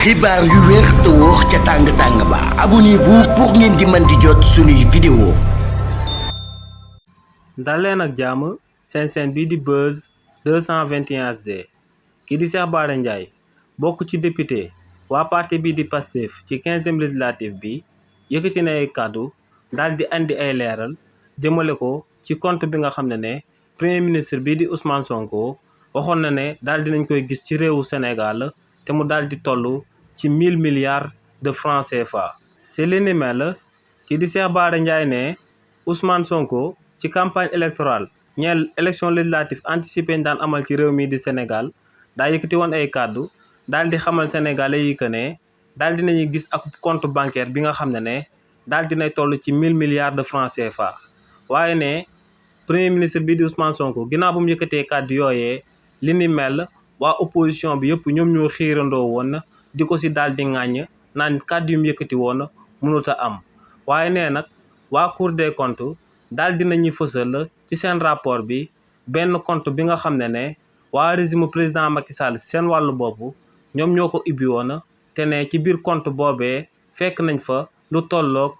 xibaar yu wér te wóor ca tàng ba abonnez-vous pour ngeen di mën di jot suñuy vidéo. dal leen ak jàmm seen chaîne bii di Buzz 221 HD kii di Cheikh Bara Ndiaye bokk ci député waa parti bii di Pastef ci 15e législative bi yëkkati na ay kàddu daal di andi ay leeral jëmale ko ci compte bi nga xam ne premier ministre bii di Ousmane Sonko waxoon na ne daal dinañ koy gis ci réewu Sénégal te mu daal di toll ci 1000 milliards de francs CFA. c'est li ni mel kii di Cheikh Bara Ndiaye ne Ousmane Sonko ci campagne électorale ñeel élection législative anticipée daan amal ci réew mi di Sénégal daa yëkkati woon ay kàddu daal di xamal sénégalais yi que ne daal dinañuy gis ak compte bancaire bi nga xam ne daal dinay toll ci 1000 milliards de francs CFA. waaye ne premier ministre bi di Ousmane Sonko ginnaaw bu mu yëkkatee kàddu yooyee li ni mel waa opposition bi yëpp ñoom ñoo xiirandoo woon di ko si daal di ŋàññ naan kàddu yu mu yëkkati woon mënut a am. waaye nee nag waa Cour des comptes daal dinañuy fësal ci seen rapport bi benn compte bi nga xam ne waa régime président Macky Sall seen wàllu bopp ñoom ñoo ko ubbi woon te ne ci biir compte boobee fekk nañ fa lu tollook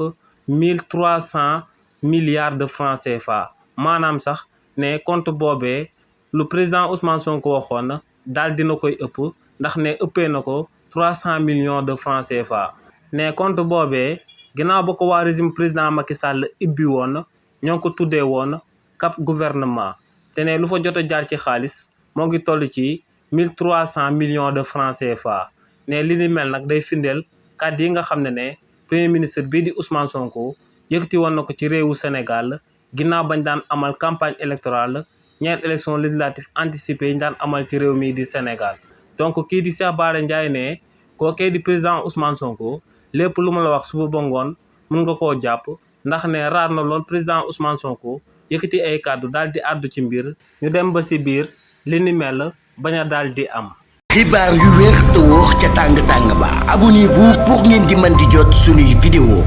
1300 milliards de francs CFA. maanaam sax ne compte boobee lu président Ousmane Sonko waxoon daal dina koy ëpp ndax ne ëppee na ko 300 millions de francs CFA. ne compte boobee ginnaaw ba ko waa régime président Macky Sall ibbi woon ñoo ko tuddee woon cap gouvernement te ne lu fa jot a jaar ci xaalis moo ngi toll ci 1300 millions de francs CFA. ne li ni mel nag day firndeel kàddu yi nga xam ne premier ministre bii di Ousmane Sonko yëkkati woon na ko ci réewu Sénégal ginnaaw bañ daan amal campagne électorale ñeent élection législative anticipée yi ñu daan amal ci réew mi di Sénégal. donc kii di Cheikh Bara Ndiaye ne kookee di président Ousmane Sonko lépp lu ma la wax suba ba ngoon mun nga koo jàpp ndax ne raar na lool président Ousmane Sonko yëkkati ay kàddu daal di àddu ci mbir ñu dem ba si biir li ni mel bañ a daal di am. xibaar yu wér te wóor ca tàng ba abonnez-vous pour ngeen di mën di jot suñuy vidéo.